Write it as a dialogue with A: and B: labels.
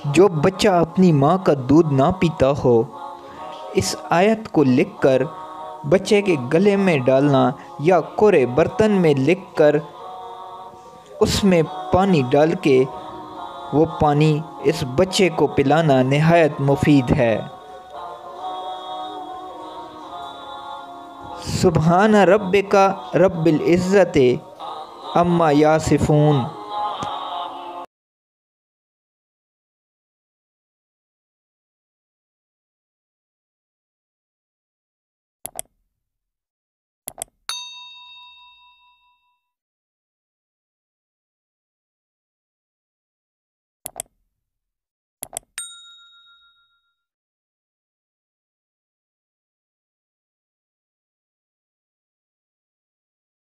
A: جو بچہ اپنی ماں کا دودھ نہ پیتا ہو، اس آیت کو لکھ کر بچے کے گلے میں ڈالنا یا کورے برتن میں لکھ کر اس میں پانی ڈال کے وہ پانی اس بچے کو پلانا نہایت مفید ہے۔ سبحان ربک رب العزت عما یصفون۔